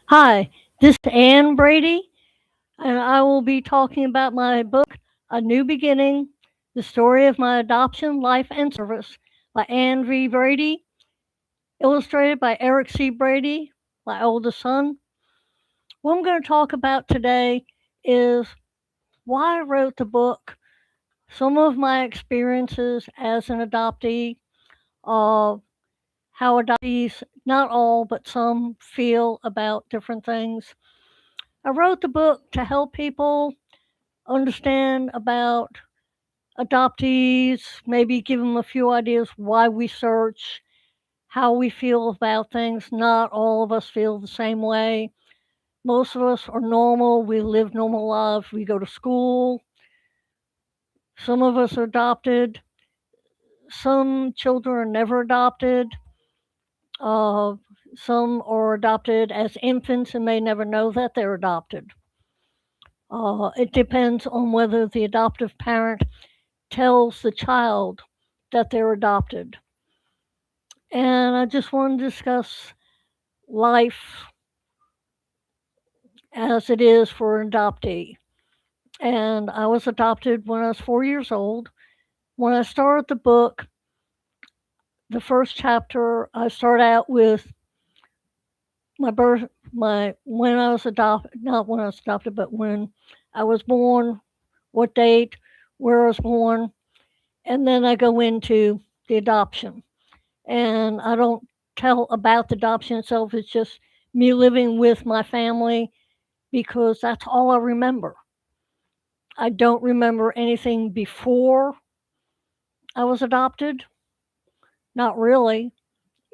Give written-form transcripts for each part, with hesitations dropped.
Hi, this is Ann Brady, and I will be talking about my book, A New Beginning, the story of my adoption, life, and service by Ann V. Brady, illustrated by Eric C. Brady, my oldest son. What I'm going to talk about today is why I wrote the book, some of my experiences as an adoptee, of how adoptees, not all, but some, feel about different things. I wrote the book to help people understand about adoptees, maybe give them a few ideas why we search, how we feel about things. Not all of us feel the same way. Most of us are normal. We live normal lives. We go to school. Some of us are adopted. Some children are never adopted. Uh, some are adopted as infants and may never know that they're adopted. It depends on whether the adoptive parent tells the child that they're adopted. And I just want to discuss life as it is for an adoptee. And I was adopted when I was 4 years old. When I started the book, the first chapter, I start out with my birth, my when I was adopted, not when I was adopted, but when I was born, what date, where I was born, and then I go into the adoption. And I don't tell about the adoption itself. It's just me living with my family because that's all I remember. I don't remember anything before I was adopted. Not really.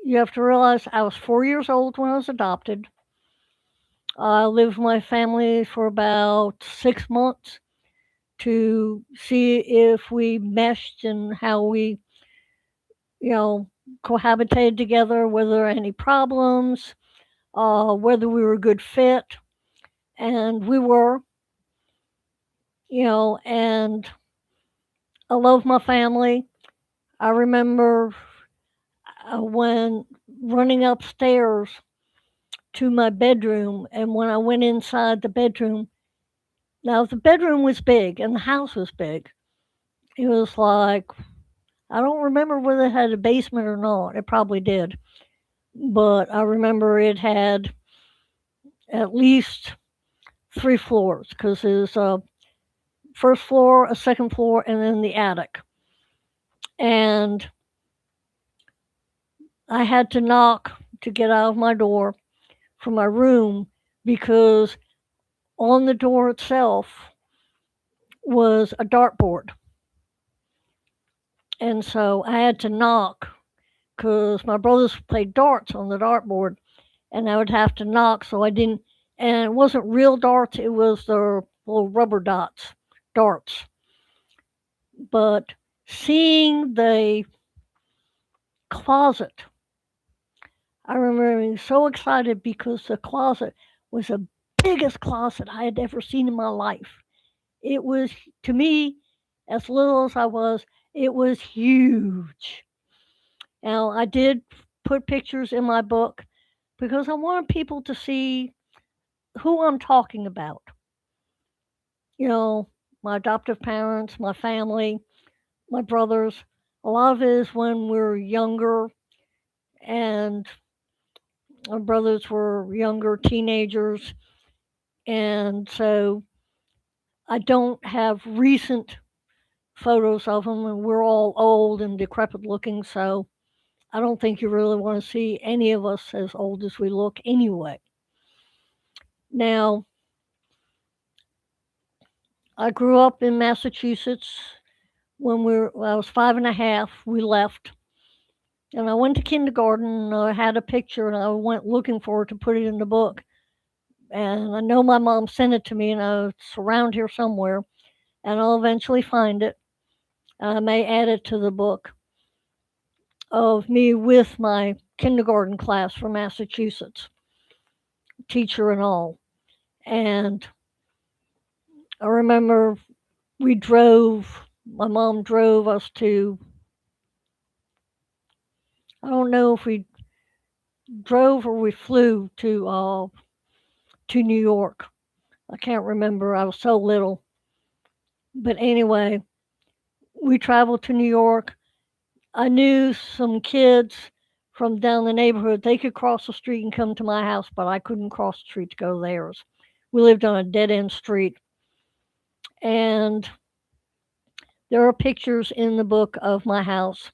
You have to realize I was 4 years old when I was adopted. I lived with my family for about 6 months to see if we meshed and how we, you know, cohabitated together, whether there were any problems, whether we were a good fit. And we were, and I love my family. I remember when running upstairs to my bedroom, and when I went inside the bedroom, now the bedroom was big and the house was big. It was like, I don't remember whether it had a basement or not. It probably did. But I remember it had at least 3 floors because there's a first floor, a second floor, and then the attic. And I had to knock to get out of my door from my room because on the door itself was a dartboard. And so I had to knock because my brothers played darts on the dartboard, and I would have to knock. So I didn't, and it wasn't real darts, it was the little rubber darts. But seeing the closet, I remember being so excited because the closet was the biggest closet I had ever seen in my life. It was, to me, as little as I was, it was huge. Now, I did put pictures in my book because I wanted people to see who I'm talking about. You know, my adoptive parents, my family, my brothers. A lot of it is when we were younger and our brothers were younger teenagers. And so I don't have recent photos of them, and we're all old and decrepit looking. So I don't think you really want to see any of us as old as we look anyway. Now, I grew up in Massachusetts. When I was 5 and a half, we left. And I went to kindergarten and I had a picture and I went looking for it to put it in the book. And I know my mom sent it to me and it's around here somewhere. And I'll eventually find it. And I may add it to the book of me with my kindergarten class from Massachusetts, teacher and all. And I remember my mom drove us to, I don't know if we drove or we flew to to New York. I can't remember, I was so little. But anyway, we traveled to New York. I knew some kids from down the neighborhood. They could cross the street and come to my house, but I couldn't cross the street to go to theirs. We lived on a dead end street. And there are pictures in the book of my house.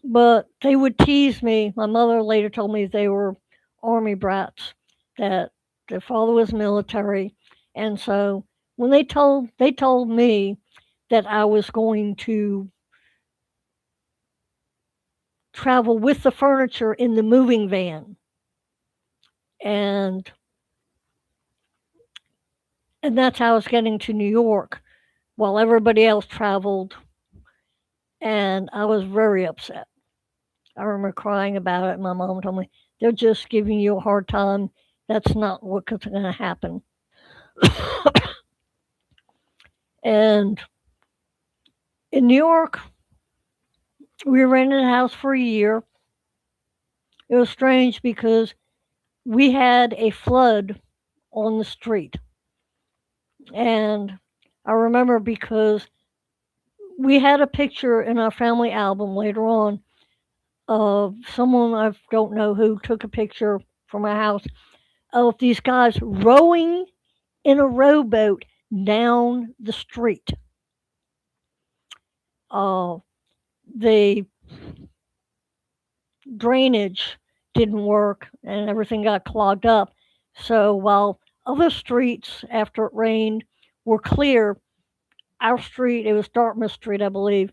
But they would tease me. My mother later told me they were army brats, that their father was military. And so when they told me that I was going to travel with the furniture in the moving van. And and that's how I was getting to New York while everybody else traveled, and I was very upset. I remember crying about it, and my mom told me, they're just giving you a hard time. That's not what's going to happen. And in New York, we rented a house for a year. It was strange because we had a flood on the street. And I remember because we had a picture in our family album later on of someone, I don't know who, took a picture from our house of these guys rowing in a rowboat down the street. Uh, the drainage didn't work and everything got clogged up. So while other streets, after it rained, were clear, our street, it was Dartmouth Street, I believe,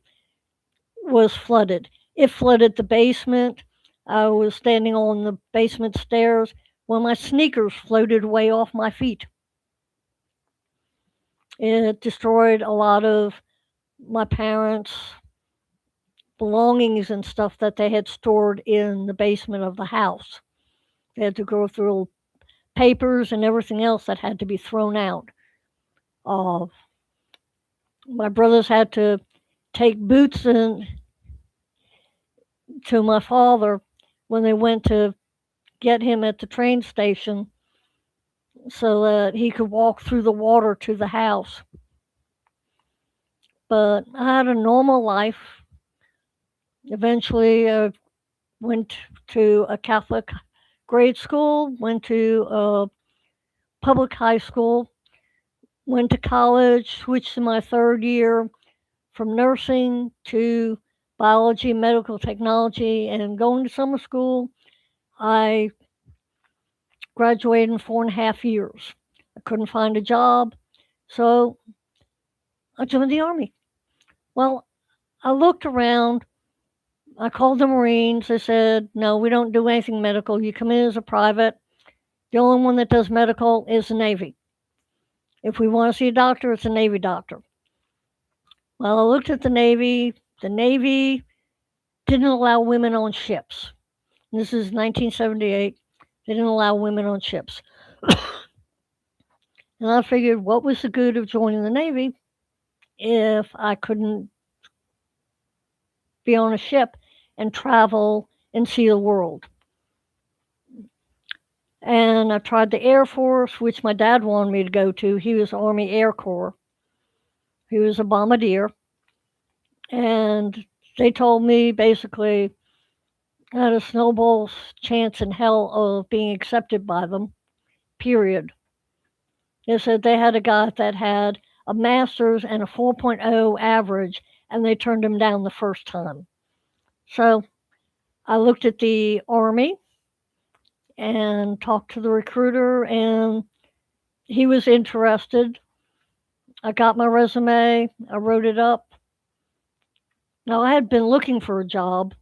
was flooded. It flooded the basement. I was standing on the basement stairs when my sneakers floated away off my feet. It destroyed a lot of my parents' belongings and stuff that they had stored in the basement of the house. They had to go through papers and everything else that had to be thrown out. Uh, my brothers had to take boots in to my father when they went to get him at the train station so that he could walk through the water to the house. But I had a normal life. Eventually, I went to a Catholic grade school, went to a public high school, went to college, switched to my third year from nursing to biology, medical technology, and going to summer school. I graduated in 4.5 years. I couldn't find a job, so I joined the Army. Well, I looked around. I called the Marines. They said, no, we don't do anything medical. You come in as a private. The only one that does medical is the Navy. If we want to see a doctor, it's a Navy doctor. Well, I looked at the Navy. The Navy didn't allow women on ships. This is 1978. They didn't allow women on ships. And I figured, what was the good of joining the Navy if I couldn't be on a ship and travel and see the world? And I tried the Air Force, which my dad wanted me to go to. He was Army Air Corps. He was a bombardier. And they told me basically I had a snowball's chance in hell of being accepted by them, period. They said they had a guy that had a master's and a 4.0 average, and they turned him down the first time. So I looked at the Army and talked to the recruiter, and he was interested. I got my resume, I wrote it up. Now, I had been looking for a job,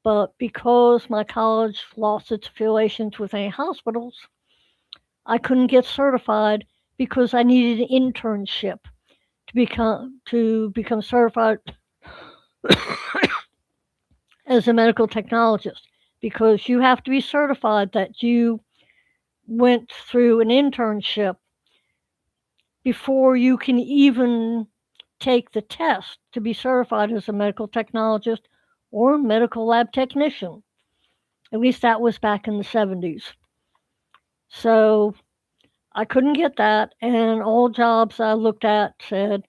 but because my college lost its affiliations with any hospitals, I couldn't get certified because I needed an internship to become certified as a medical technologist, because you have to be certified that you went through an internship before you can even take the test to be certified as a medical technologist or medical lab technician. At least that was back in the 70s. So I couldn't get that, and all jobs I looked at said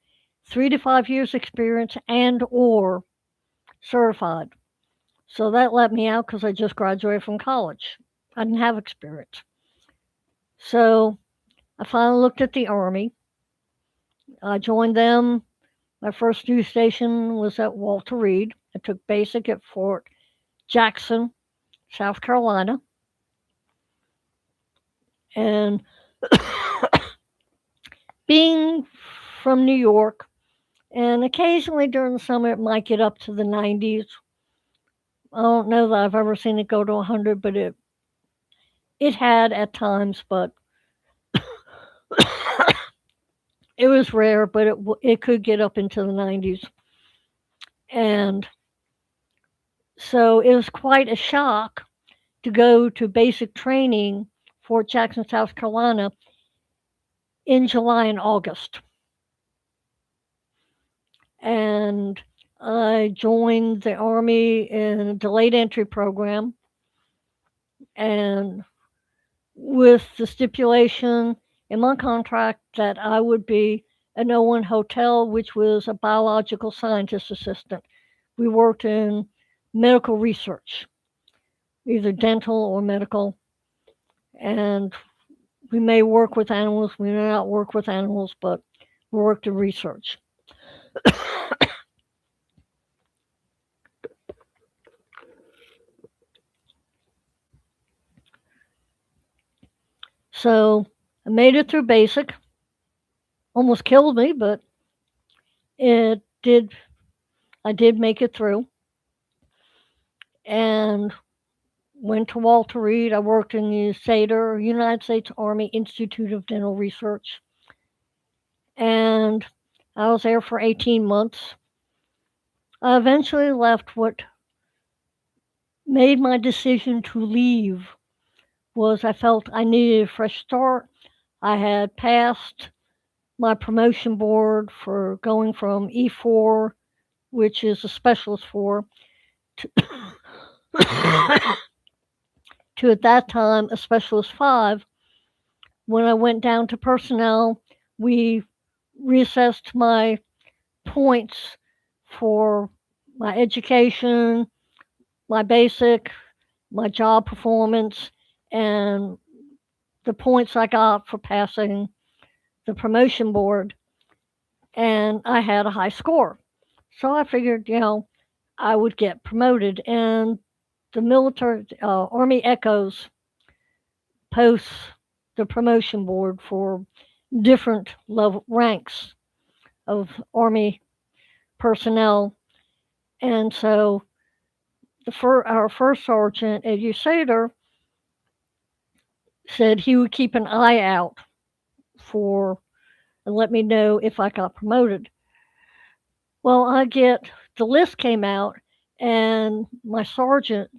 3 to 5 years experience and or certified. So that let me out because I just graduated from college. I didn't have experience. So I finally looked at the Army. I joined them. My first duty station was at Walter Reed. I took basic at Fort Jackson, South Carolina. And being from New York, and occasionally during the summer it might get up to the 90s. I don't know that I've ever seen it go to 100, but it had at times, but it was rare, but it could get up into the 90s. And so it was quite a shock to go to basic training, Fort Jackson, South Carolina, in July and August. And I joined the Army in a delayed entry program, and with the stipulation in my contract that I would be an O1 hotel, which was a biological scientist assistant. We worked in medical research, either dental or medical, and we may work with animals, we may not work with animals, but we worked in research. So I made it through basic. Almost killed me, but it did. I did make it through, and went to Walter Reed. I worked in the SADR, United States Army Institute of Dental Research, and I was there for 18 months. I eventually left. What made my decision to leave was I felt I needed a fresh start. I had passed my promotion board for going from E4, which is a specialist 4, to, to at that time a specialist 5. When I went down to personnel, we reassessed my points for my education, my basic, my job performance, and the points I got for passing the promotion board. And I had a high score. So I figured, I would get promoted. And the military, Army Echoes posts the promotion board for different level ranks of Army personnel. And so our first sergeant at USADR said he would keep an eye out for and let me know if I got promoted. Well, the list came out, and my sergeant,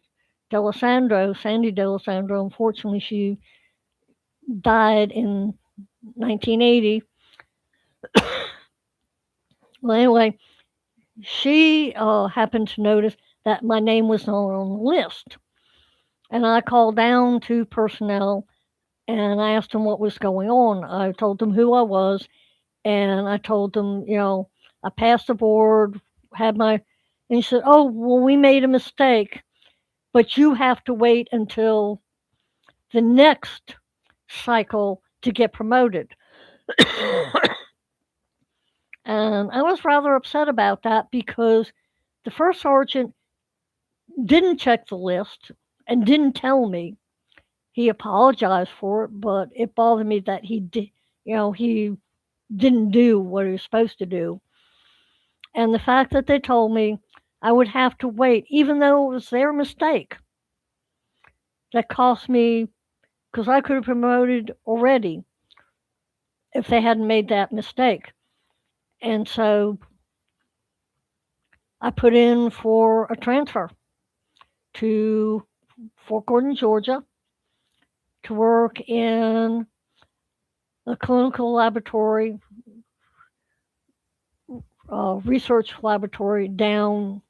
Sandy Delisandro, unfortunately, she died in 1980. Well, anyway, she happened to notice that my name was not on the list. And I called down to personnel and I asked them what was going on. I told them who I was, and I told them, I passed the board, had my, and he said, "Oh, well, we made a mistake, but you have to wait until the next cycle to get promoted." And I was rather upset about that because the first sergeant didn't check the list and didn't tell me. He apologized for it, but it bothered me that he did, he didn't do what he was supposed to do. And the fact that they told me I would have to wait, even though it was their mistake, that cost me, because I could have promoted already if they hadn't made that mistake. And so I put in for a transfer to Fort Gordon, Georgia, to work in a clinical laboratory, research laboratory down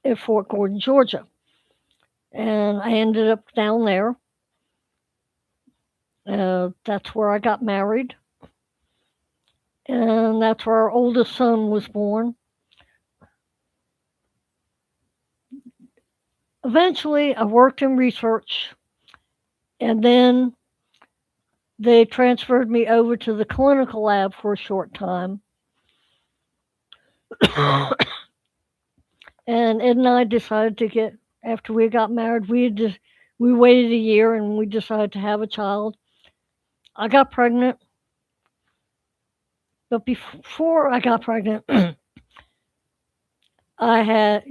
at Fort Gordon, Georgia. And I ended up down there. That's where I got married, and that's where our oldest son was born. Eventually, I worked in research, and then they transferred me over to the clinical lab for a short time. And Ed and I decided to get after we got married. We waited a year and we decided to have a child. I got pregnant, but before I got pregnant, I had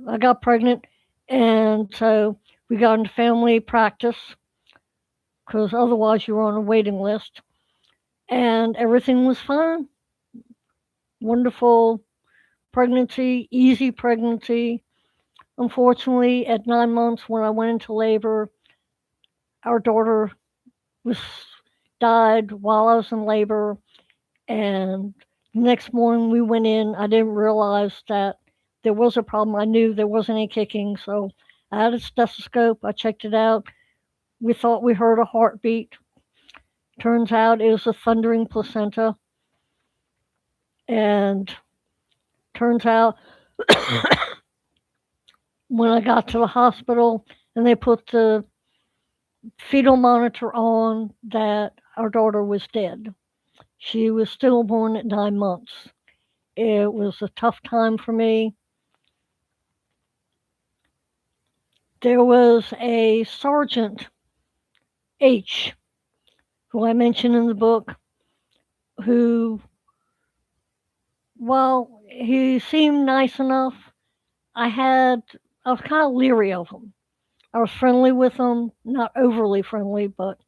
I got pregnant, and so we got into family practice because otherwise you were on a waiting list, and everything was fine. Wonderful pregnancy, easy pregnancy. Unfortunately, at 9 months when I went into labor, our daughter was died while I was in labor, and the next morning we went in. I didn't realize that there was a problem. I knew there wasn't any kicking, so I had a stethoscope. I checked it out. We thought we heard a heartbeat. Turns out it was a thundering placenta, and turns out when I got to the hospital and they put the fetal monitor on, that our daughter was dead. She was stillborn at 9 months. It was a tough time for me. There was a Sergeant H, who I mentioned in the book, who, while he seemed nice enough, I had I was kind of leery of him. I was friendly with him, not overly friendly, but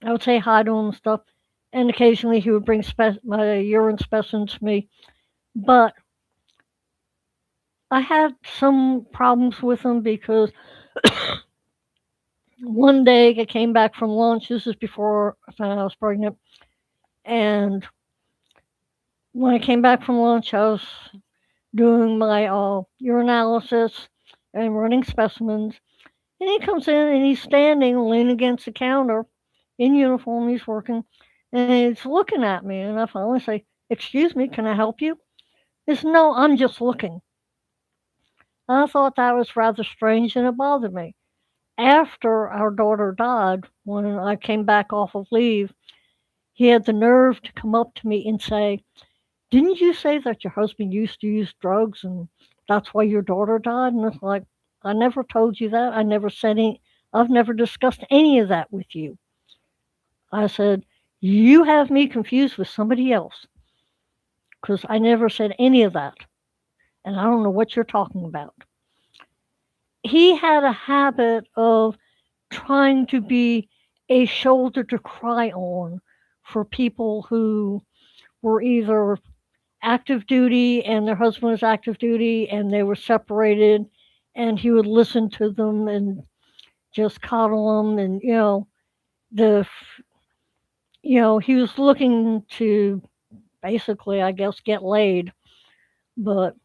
I would say hi to him and stuff. And occasionally he would bring my urine specimens to me. But I had some problems with him because one day I came back from lunch. This is before I found out I was pregnant. And when I came back from lunch, I was doing my urinalysis and running specimens. And he comes in and he's standing, leaning against the counter in uniform. He's working and he's looking at me. And I finally say, "Excuse me, can I help you?" He says, "No, I'm just looking." And I thought that was rather strange and it bothered me. After our daughter died, when I came back off of leave, he had the nerve to come up to me and say, "Didn't you say that your husband used to use drugs and that's why your daughter died?" And it's like, "I never told you that. I've never discussed any of that with you." I said, "You have me confused with somebody else because I never said any of that. And I don't know what you're talking about." He had a habit of trying to be a shoulder to cry on for people who were either active duty and their husband was active duty and they were separated, and he would listen to them and just coddle them. And the he was looking to basically, I guess, get laid. But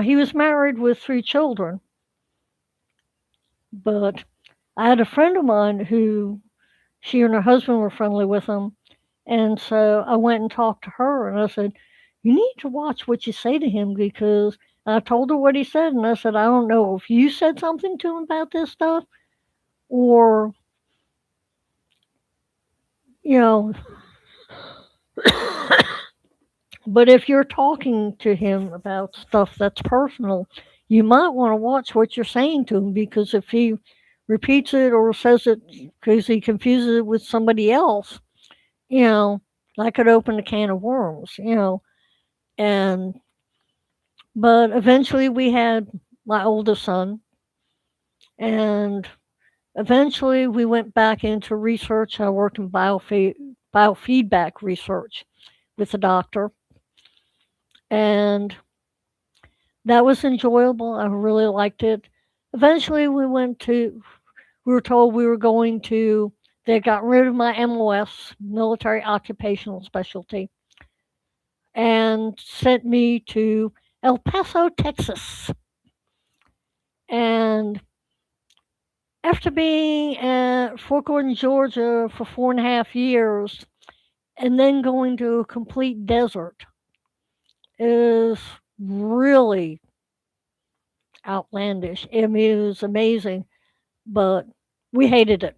he was married with 3 children. But I had a friend of mine who, she and her husband were friendly with him. And so I went and talked to her and I said, "You need to watch what you say to him," because I told her what he said. And I said, "I don't know if you said something to him about this stuff or, you know, but if you're talking to him about stuff that's personal, you might want to watch what you're saying to him, because if he repeats it or says it because he confuses it with somebody else, you know, that could open a can of worms. And but eventually we had my oldest son, and eventually we went back into research. I worked in biofeedback research with a doctor, and that was enjoyable. I really liked it. Eventually we were told we were going to, they got rid of my MOS, military occupational specialty, and sent me to El Paso, Texas. And After being at Fort Gordon, Georgia for 4.5 years and then going to a complete desert is really outlandish. I mean, it was amazing, but we hated it.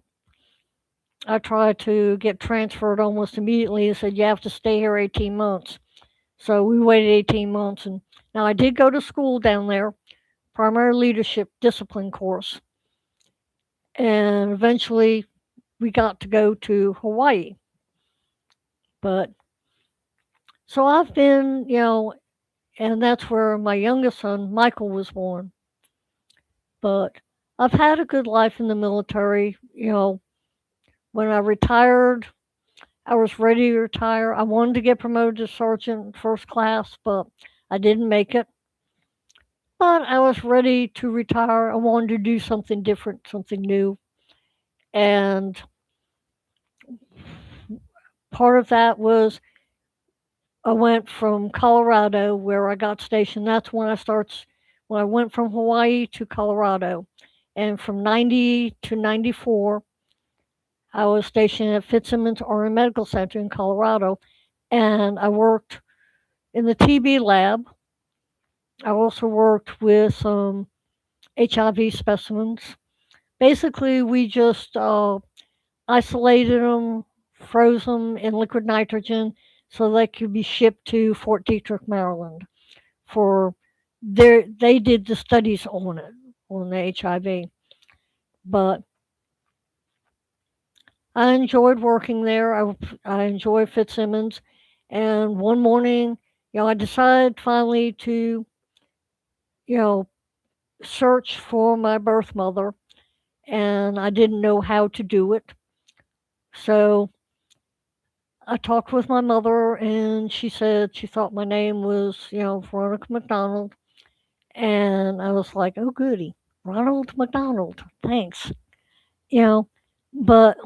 I tried to get transferred almost immediately and said, you have to stay here 18 months. So we waited 18 months. And now I did go to school down there, primary leadership discipline course. And eventually we got to go to Hawaii. But so I've been, and that's where my youngest son, Michael, was born. But I've had a good life in the military. When I retired, I was ready to retire. I wanted to get promoted to sergeant first class, but I didn't make it. But I was ready to retire. I wanted to do something different, something new. And part of that was I went from Colorado, where I got stationed. That's when I went from Hawaii to Colorado. And from 90 to 94, I was stationed at Fitzsimmons Army Medical Center in Colorado. And I worked in the TB lab. I also worked with some HIV specimens. Basically, we just isolated them, froze them in liquid nitrogen so they could be shipped to Fort Detrick, Maryland. For they did the studies on it, on the HIV. But I enjoyed working there. I enjoyed Fitzsimmons. And one morning, I decided finally to, you know, search for my birth mother, and I didn't know how to do it. So I talked with my mother, and she said she thought my name was, Veronica McDonald. And I was like, oh, goody, Ronald McDonald, thanks. You know, but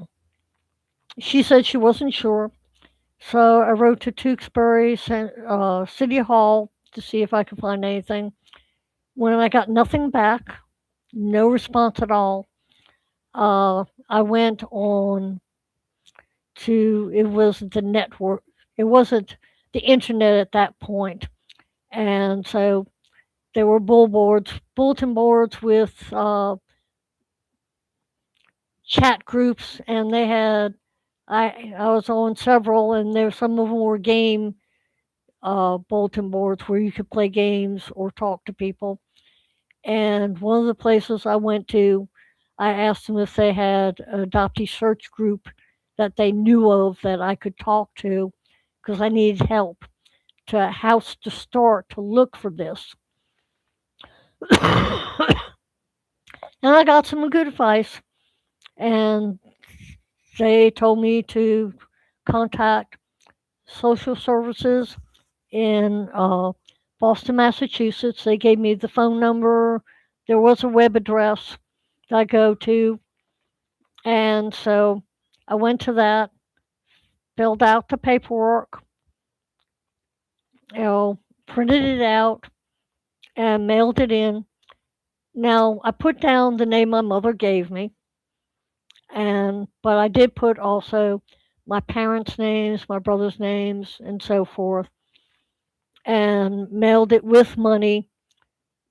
she said she wasn't sure. So I wrote to Tewksbury City Hall to see if I could find anything. When I got nothing back, no response at all, I went on to, it wasn't the network, it wasn't the internet at that point. And so there were bulletin boards with chat groups, and they had, I was on several, and there some of them were game bulletin boards where you could play games or talk to people. And one of the places I went to, I asked them if they had an adoptee search group that they knew of that I could talk to because I needed help to house to start to look for this. And I got some good advice, and they told me to contact social services in Boston, Massachusetts. They gave me the phone number. There was a web address that I go to. And so I went to that, filled out the paperwork, you know, printed it out, and mailed it in. Now I put down the name my mother gave me, and but I did put also my parents' names, my brother's names, and so forth, and mailed it with money.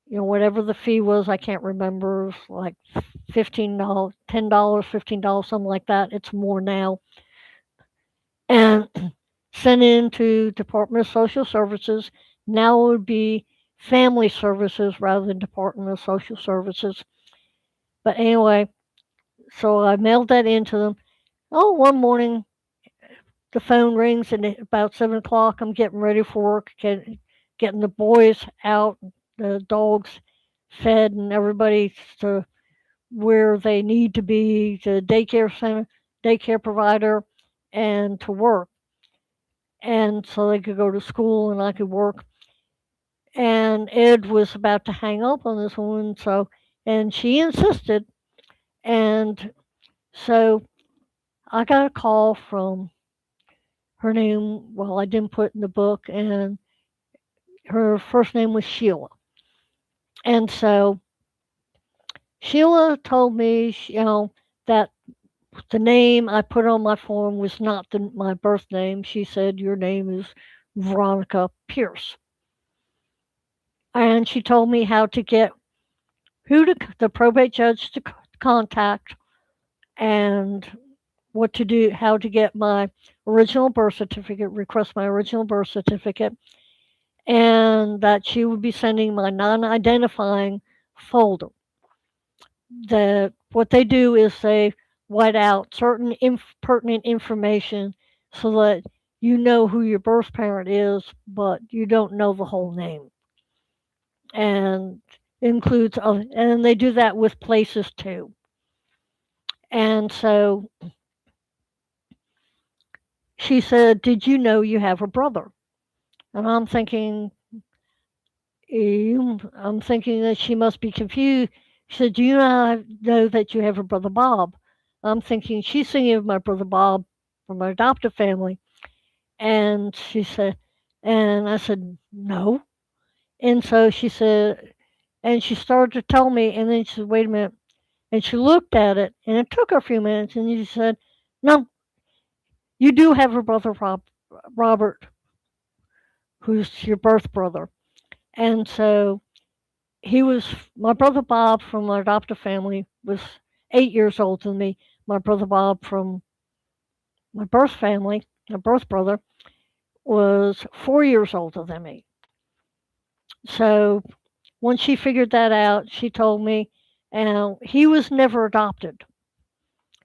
Whatever the fee was, I can't remember, like $15, $10, $15, something like that. It's more now. And sent in to Department of Social Services. Now it would be Family Services rather than Department of Social Services. But anyway, so I mailed that in to them. Oh, one morning the phone rings, and at about 7 o'clock, I'm getting ready for work, getting the boys out, the dogs fed, and everybody to where they need to be, to daycare center, daycare provider, and to work. And so they could go to school and I could work. And Ed was about to hang up on this woman, and she insisted. And so I got a call from her name, well, I didn't put in the book, and her first name was Sheila. And so Sheila told me, that the name I put on my form was not my birth name. She said, "Your name is Veronica Pierce." And she told me how to get the probate judge to contact, and what to do, how to get my original birth certificate, request my original birth certificate, and that she would be sending my non identifying folder. That what they do is they white out certain pertinent information so that you know who your birth parent is, but you don't know the whole name. And includes, and they do that with places too. And so she said, "Did you know you have a brother?" And I'm thinking that she must be confused. She said, "Do you know that you have a brother Bob?" I'm thinking she's thinking of my brother Bob from my adoptive family. And she said, and I said, "No." And so she said, and she started to tell me, and then she said, "Wait a minute." And she looked at it, and it took her a few minutes, and she said, "No, you do have a brother, Robert, who's your birth brother." And so my brother Bob from my adoptive family was 8 years older than me. My brother Bob from my birth family, my birth brother, was 4 years older than me. So once she figured that out, she told me, and he was never adopted.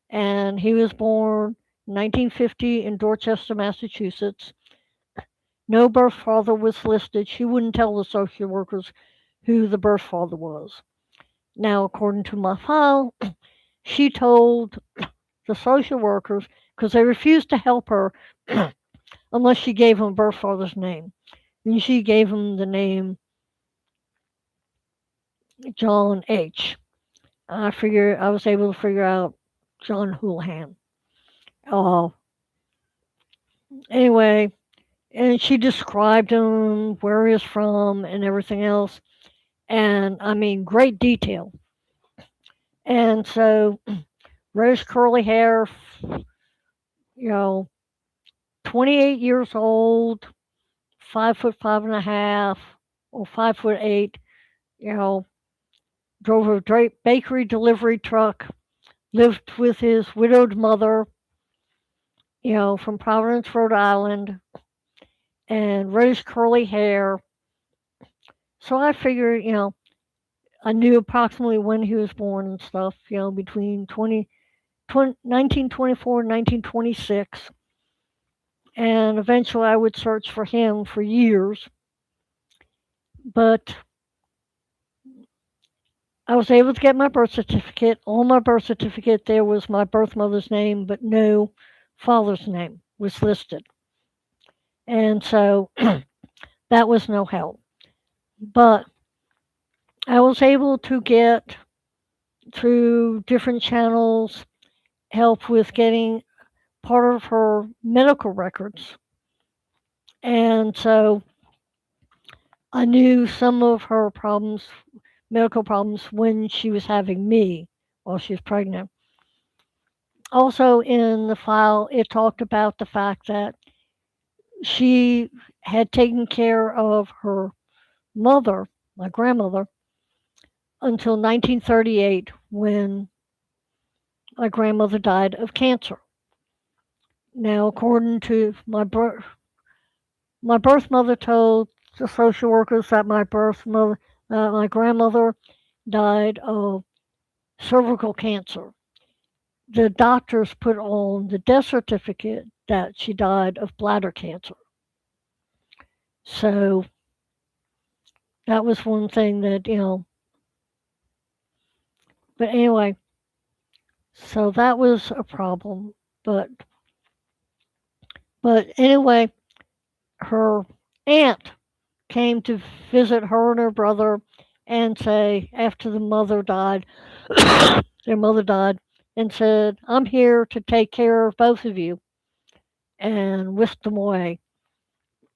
And he was born 1950 in Dorchester, Massachusetts. No birth father was listed. She wouldn't tell the social workers who the birth father was. Now, according to my file, she told the social workers, because they refused to help her unless she gave them birth father's name. And she gave him the name John H. I was able to figure out John Houlihan. Uh, anyway, and she described him, where he was from, and everything else. And I mean, great detail. And so, rose curly hair, you know, 28 years old, 5 foot 5.5, or 5 foot 8, you know, drove a bakery delivery truck, lived with his widowed mother, from Providence, Rhode Island, and rose curly hair. So I figured, I knew approximately when he was born and stuff, between 1924 and 1926. And eventually I would search for him for years. But I was able to get my birth certificate. On my birth certificate, there was my birth mother's name, but no father's name was listed. And so that was no help. But I was able to get through different channels help with getting part of her medical records. And so I knew some of her problems, medical problems, when she was having me while she was pregnant. Also, in the file, it talked about the fact that she had taken care of her mother, my grandmother, until 1938 when my grandmother died of cancer. Now, according to my birth mother told the social workers that my grandmother died of cervical cancer. The doctors put on the death certificate that she died of bladder cancer. So that was one thing that, but anyway, so that was a problem. But anyway, her aunt came to visit her and her brother and say, after their mother died, and said, "I'm here to take care of both of you," and whisked them away.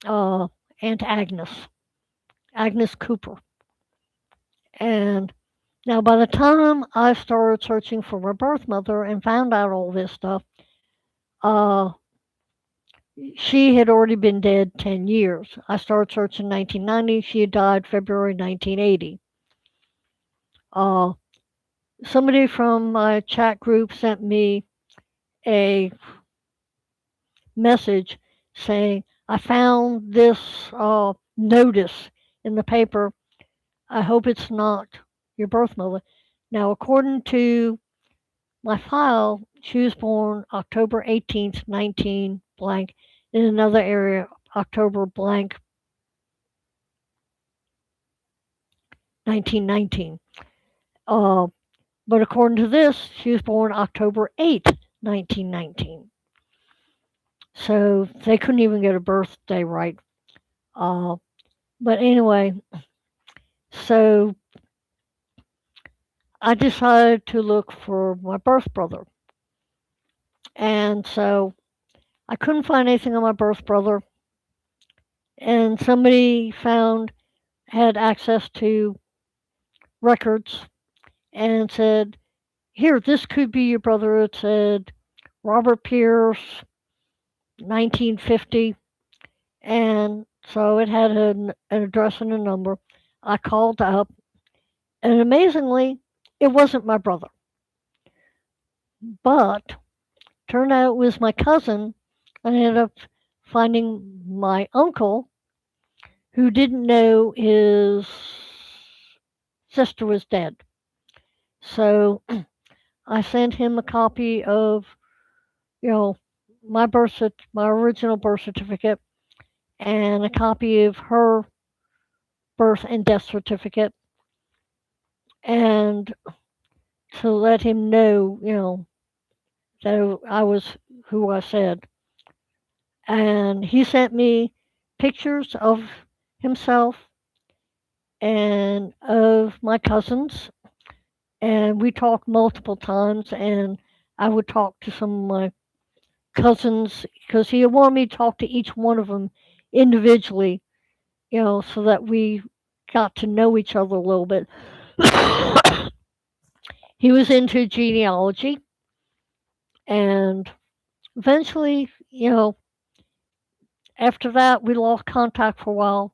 Uh, Aunt Agnes Cooper. And Now, by the time I started searching for my birth mother and found out all this stuff, uh, she had already been dead 10 years. I started searching in 1990. She had died February 1980. Uh, Somebody from my chat group sent me a message saying, I found this notice in the paper. I hope it's not your birth mother. Now, according to my file, she was born October 18th, 19 blank, in another area, October blank, 1919. Uh, but according to this, she was born October 8th, 1919. So they couldn't even get a birthday right. Uh, but anyway, so I decided to look for my birth brother. And so I couldn't find anything on my birth brother. And somebody had access to records and said, here, this could be your brother. It said Robert Pierce, 1950. And so it had an address and a number. I called up, and amazingly, it wasn't my brother. But turned out it was my cousin. I ended up finding my uncle who didn't know his sister was dead. So I sent him a copy of, you know, my original birth certificate, and a copy of her birth and death certificate, and to let him know, that I was who I said. And he sent me pictures of himself and of my cousins, and we talked multiple times. And I would talk to some of my cousins because he wanted me to talk to each one of them individually, so that we got to know each other a little bit. He was into genealogy, and eventually, after that, we lost contact for a while.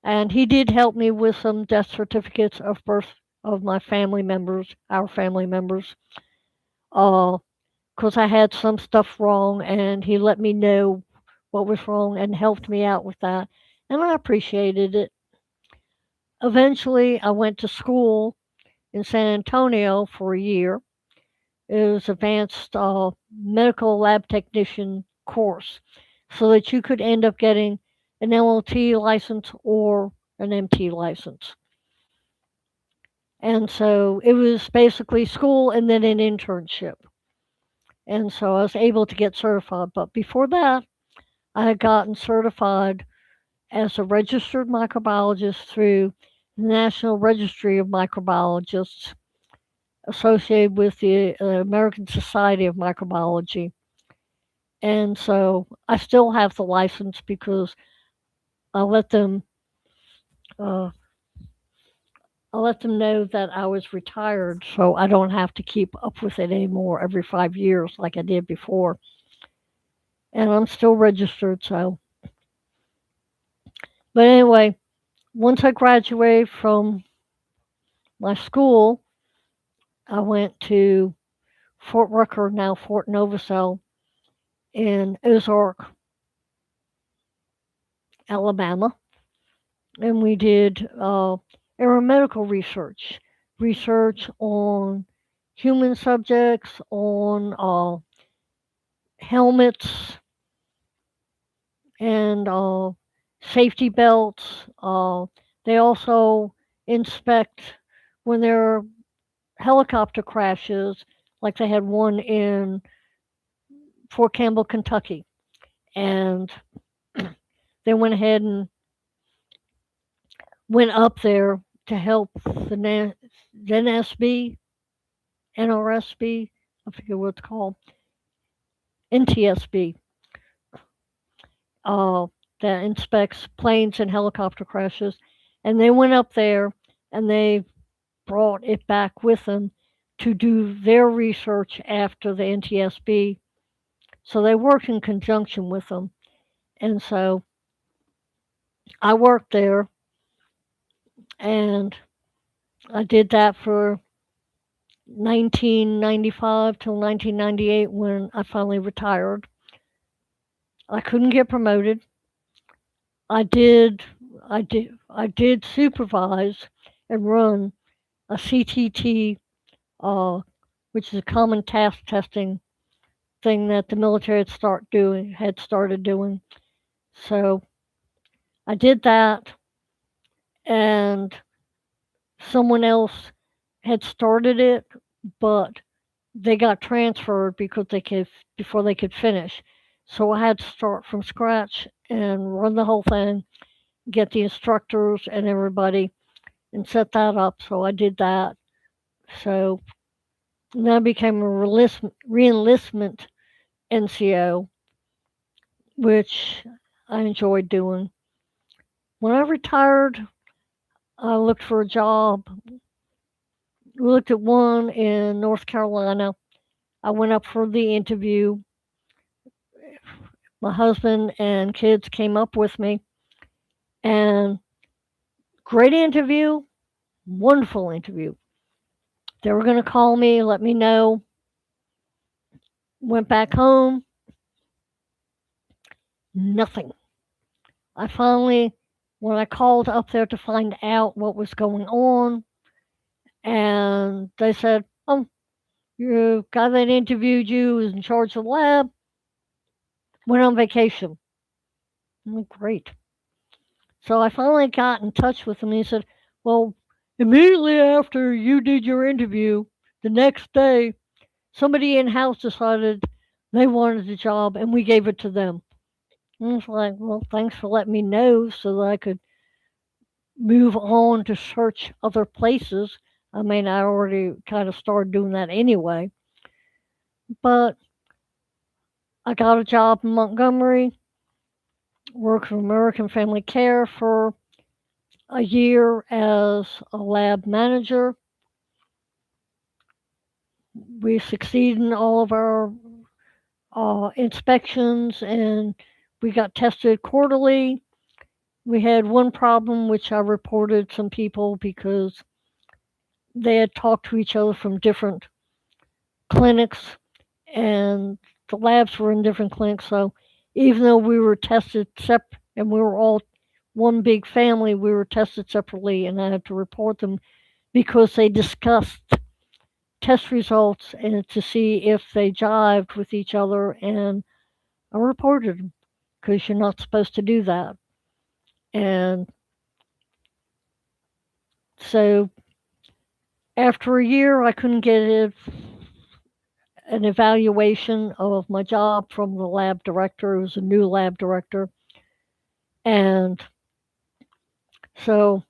And he did help me with some death certificates of birth of my family members, our family members, because I had some stuff wrong, and he let me know what was wrong and helped me out with that. And I appreciated it. Eventually, I went to school in San Antonio for a year. It was advanced medical lab technician course, so that you could end up getting an LLT license or an MT license. And so it was basically school and then an internship. And so I was able to get certified. But before that, I had gotten certified as a registered microbiologist through the National Registry of Microbiologists associated with the American Society of Microbiology. And so I still have the license because I let them uh, I let them know that I was retired, so I don't have to keep up with it anymore every 5 years like I did before. And I'm still registered, so. But anyway, once I graduated from my school, I went to Fort Rucker, now Fort Novosel, in Ozark, Alabama, and we did aeromedical research on human subjects, on helmets and safety belts. They also inspect when there are helicopter crashes, like they had one in Fort Campbell, Kentucky, and they went ahead and went up there to help the NSB, NRSB, I forget what it's called, NTSB, uh, that inspects planes and helicopter crashes. And they went up there and they brought it back with them to do their research after the NTSB. So they worked in conjunction with them. And so I worked there and I did that for 1995 till 1998 when I finally retired. I couldn't get promoted. I did I did supervise and run a CTT, uh, which is a common task testing thing that the military had started doing. So I did that, and someone else had started it, but they got transferred because they could before they could finish. So I had to start from scratch and run the whole thing, get the instructors and everybody, and set that up. So I did that. So then I became a reenlistment NCO, which I enjoyed doing. When I retired, I looked for a job. We looked at one in North Carolina. I went up for the interview. My husband and kids came up with me, and great interview, wonderful interview. They were going to call me, let me know. Went back home, nothing. I finally, when I called up there to find out what was going on, and they said, "Oh, you guy that interviewed you is in charge of the lab, went on vacation." I'm like, great. So I finally got in touch with him, and he said, "Well, immediately after you did your interview, the next day, somebody in house decided they wanted the job, and we gave it to them." And I was like, "Well, thanks for letting me know so that I could move on to search other places." I mean, I already kind of started doing that anyway. But I got a job in Montgomery, worked for American Family Care for a year as a lab manager. We succeeded in all of our inspections and we got tested quarterly. We had one problem which I reported some people because they had talked to each other from different clinics and the labs were in different clinics. So even though we were tested separate and we were all one big family, we were tested separately and I had to report them because they discussed test results and to see if they jived with each other, and I reported them because you're not supposed to do that. And so after a year, I couldn't get an evaluation of my job from the lab director. It was a new lab director. And so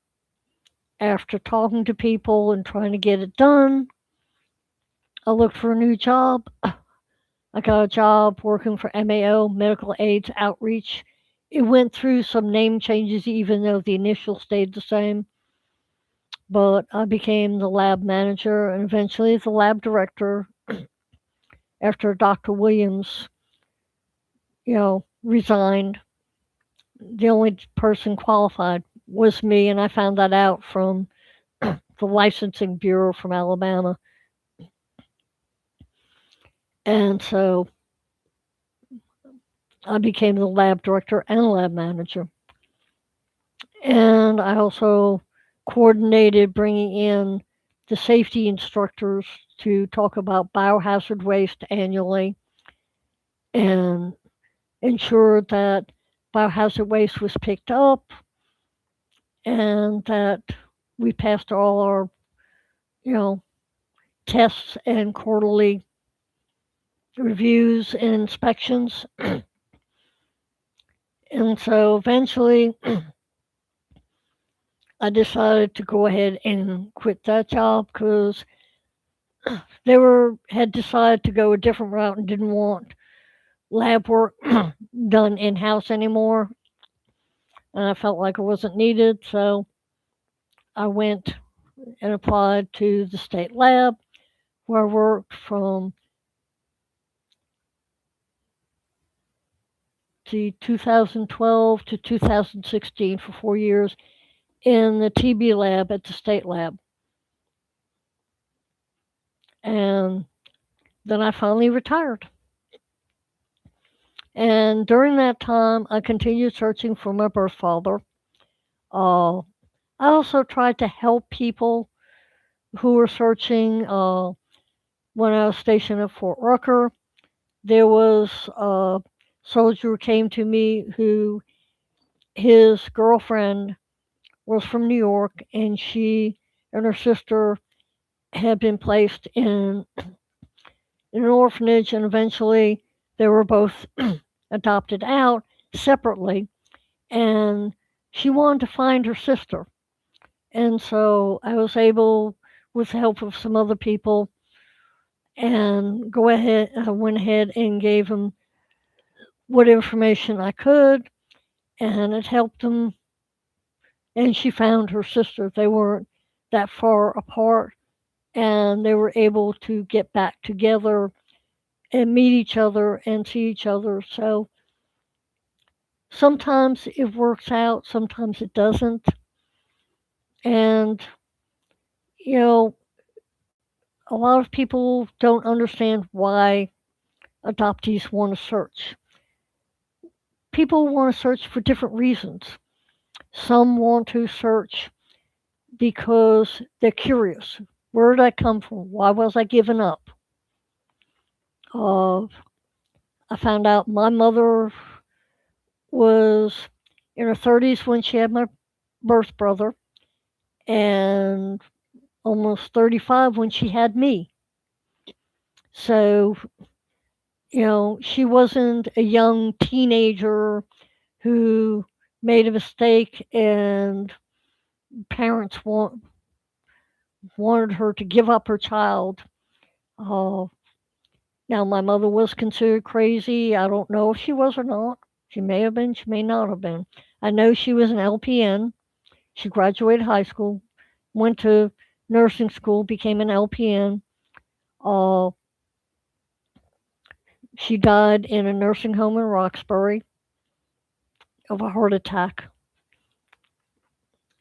after talking to people and trying to get it done, I looked for a new job. I got a job working for MAO, Medical AIDS Outreach. It went through some name changes, even though the initials stayed the same. But I became the lab manager and eventually the lab director after Dr. Williams, resigned. The only person qualified was me, and I found that out from the licensing bureau from Alabama. And so I became the lab director and lab manager. And I also coordinated bringing in the safety instructors to talk about biohazard waste annually and ensure that biohazard waste was picked up and that we passed all our, you know, tests and quarterly reviews and inspections. And so eventually I decided to go ahead and quit that job because they had decided to go a different route and didn't want lab work done in house anymore. And I felt like it wasn't needed, so I went and applied to the state lab where I worked from the 2012 to 2016 for 4 years in the TB lab at the state lab. And then I finally retired. And during that time, I continued searching for my birth father. Uh, I also tried to help people who were searching. When I was stationed at Fort Rucker, there was a soldier who came to me who his girlfriend was from New York, and she and her sister had been placed in an orphanage, and eventually they were both adopted out separately. And she wanted to find her sister. And so I was able, with the help of some other people, and I went ahead and gave them what information I could, and it helped them. And she found her sister. They weren't that far apart, and they were able to get back together and meet each other and see each other. So sometimes it works out, sometimes it doesn't. And, you know, a lot of people don't understand why adoptees want to search. People want to search for different reasons. Some want to search because they're curious. Where did I come from? Why was I given up? Uh, I found out my mother was in her 30s when she had my birth brother, and almost 35 when she had me. So, she wasn't a young teenager who made a mistake and parents wanted her to give up her child. Uh, Now, my mother was considered crazy. I don't know if she was or not. She may have been, she may not have been. I know she was an LPN. She graduated high school, went to nursing school, became an LPN. Uh, she died in a nursing home in Roxbury of a heart attack.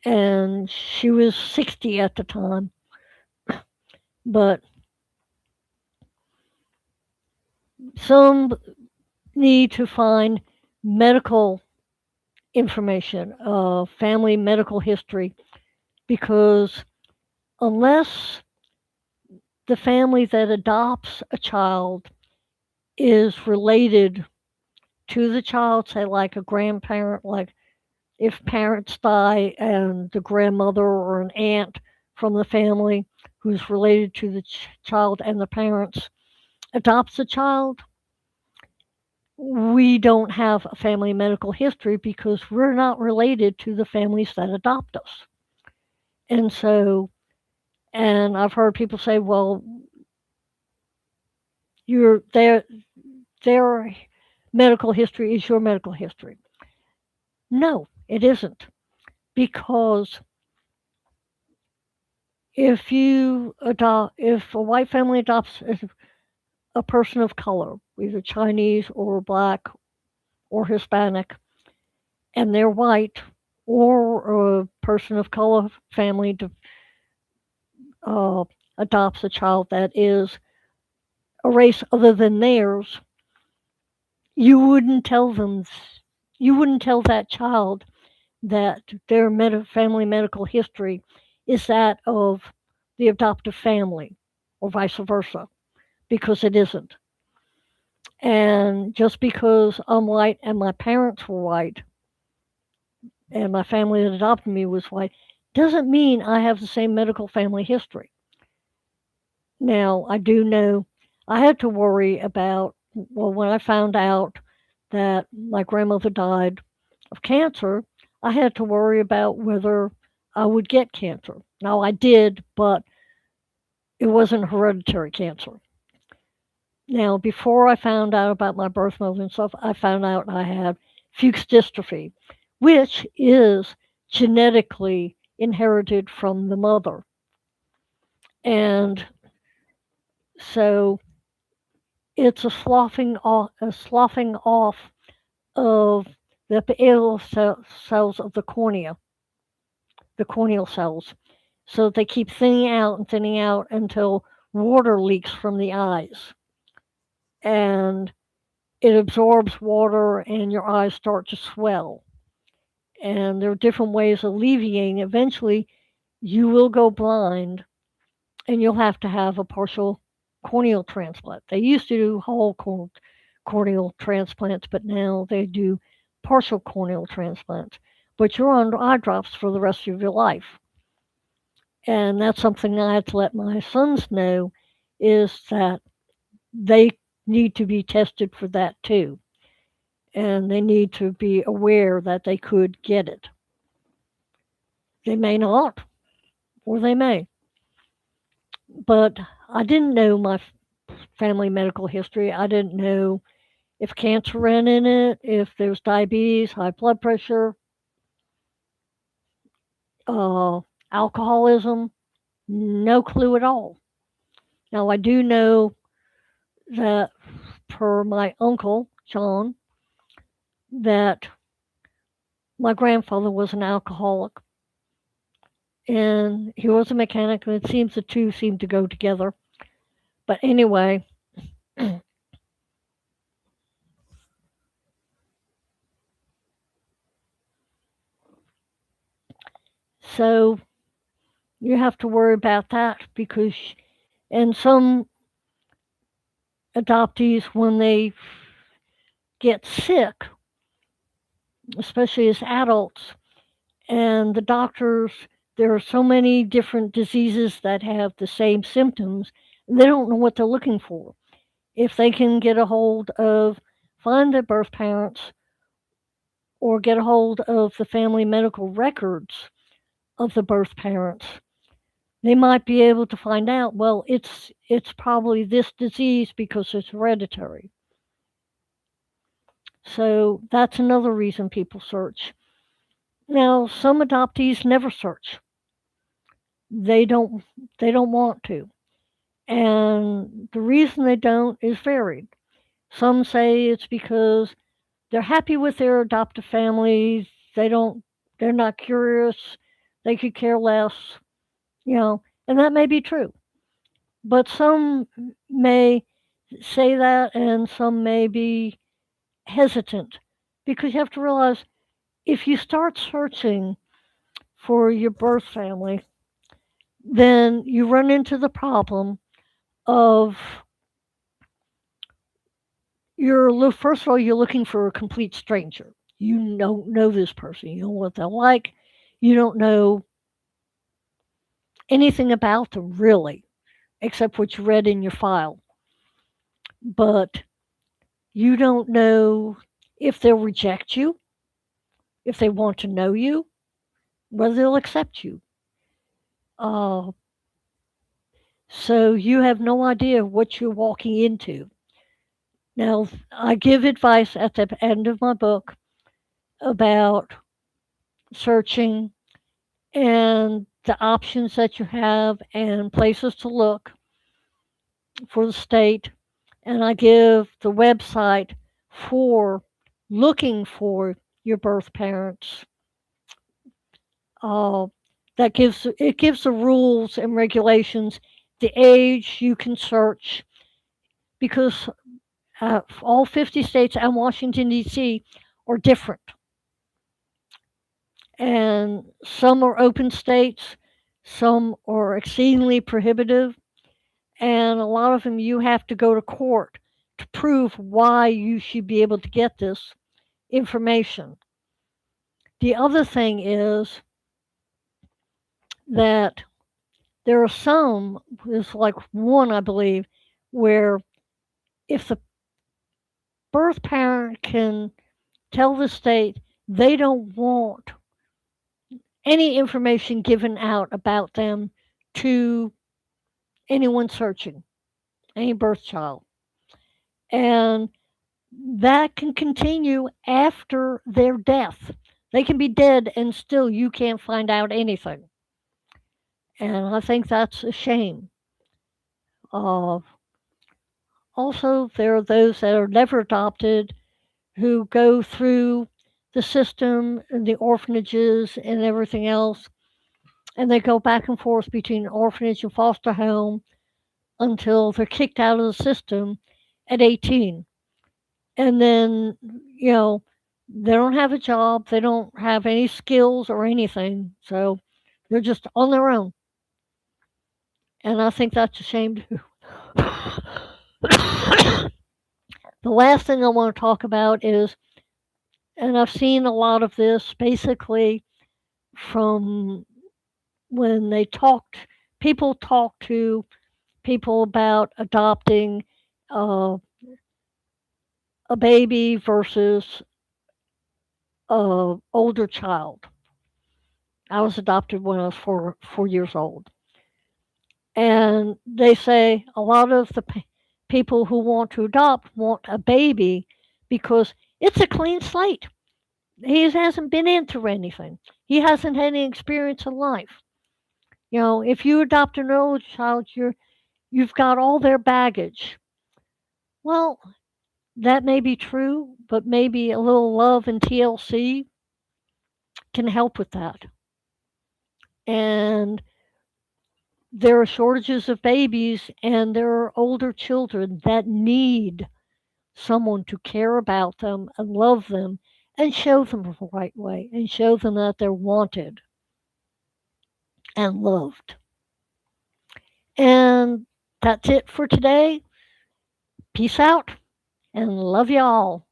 And she was 60 at the time. But some need to find medical information, family medical history, because unless the family that adopts a child is related to the child, say like a grandparent, like if parents die and the grandmother or an aunt from the family who's related to the child and the parents adopts a child, we don't have a family medical history because we're not related to the families that adopt us. And so, and I've heard people say, well, your their medical history is your medical history. No, it isn't. Because if a white family adopts a person of color, either Chinese or black or Hispanic, and they're white, or a person of color family uh, adopts a child that is a race other than theirs, you wouldn't tell them, you wouldn't tell that child that their family medical history is that of the adoptive family, or vice versa, because it isn't. And just because I'm white and my parents were white and my family that adopted me was white doesn't mean I have the same medical family history. Now, I do know I had to worry about, well, when I found out that my grandmother died of cancer, I had to worry about whether I would get cancer. Now, I did, but it wasn't hereditary cancer. Now, before I found out about my birth mother and stuff, I found out I had Fuchs dystrophy, which is genetically inherited from the mother. And so it's a sloughing off of the epithelial cells of the corneal cells. So they keep thinning out until water leaks from the eyes. And it absorbs water and your eyes start to swell. And there are different ways of alleviating. Eventually, you will go blind and you'll have to have a partial corneal transplant. They used to do whole corneal transplants, but now they do partial corneal transplants. But you're on eye drops for the rest of your life. And that's something I had to let my sons know is that they need to be tested for that too. And they need to be aware that they could get it. They may not, or they may. But I didn't know my family medical history. I didn't know if cancer ran in it, if there's diabetes, high blood pressure, uh, alcoholism. No clue at all. Now, I do know that per my uncle, John, that my grandfather was an alcoholic and he was a mechanic, and it seems the two seem to go together. But anyway, so you have to worry about that because, and some adoptees, when they get sick, especially as adults, and the doctors, there are so many different diseases that have the same symptoms, they don't know what they're looking for. If they can get a hold of, find their birth parents, or get a hold of the family medical records of the birth parents, they might be able to find out, well, it's probably this disease because it's hereditary. So that's another reason people search. Now, some adoptees never search. They don't they don't want to. And the reason they don't is varied. Some say it's because they're happy with their adoptive family. They're not curious. They could care less, and that may be true. But some may say that and some may be hesitant because you have to realize if you start searching for your birth family, then you run into the problem of first of all you're looking for a complete stranger. You don't know this person. You don't know what they're like. You don't know anything about them really, except what you read in your file. But you don't know if they'll reject you, if they want to know you, whether they'll accept you. Uh, so you have no idea what you're walking into. Now, I give advice at the end of my book about searching and the options that you have and places to look for the state. And I give the website for looking for your birth parents. Uh, it gives the rules and regulations, the age you can search, because all 50 states and Washington D.C. are different, and some are open states, some are exceedingly prohibitive, and a lot of them you have to go to court to prove why you should be able to get this information. The other thing is that there are some, there's like one, I believe, where if the birth parent can tell the state they don't want any information given out about them to anyone searching, any birth child. And that can continue after their death. They can be dead and still you can't find out anything. And I think that's a shame. Uh, Also, there are those that are never adopted who go through the system and the orphanages and everything else, and they go back and forth between orphanage and foster home until they're kicked out of the system at 18. And then, you know, they don't have a job, they don't have any skills or anything, so they're just on their own. And I think that's a shame too. The last thing I want to talk about is, and I've seen a lot of this basically from when people talk to people about adopting uh, a baby versus a older child. I was adopted when I was 4 years old, and they say a lot of the people who want to adopt want a baby because it's a clean slate. He hasn't been into anything. He hasn't had any experience in life. You know, if you adopt an old child, you've got all their baggage. Well, that may be true, but maybe a little love and TLC can help with that. And there are shortages of babies, and there are older children that need someone to care about them and love them and show them the right way and show them that they're wanted and loved. And that's it for today. Peace out and love y'all.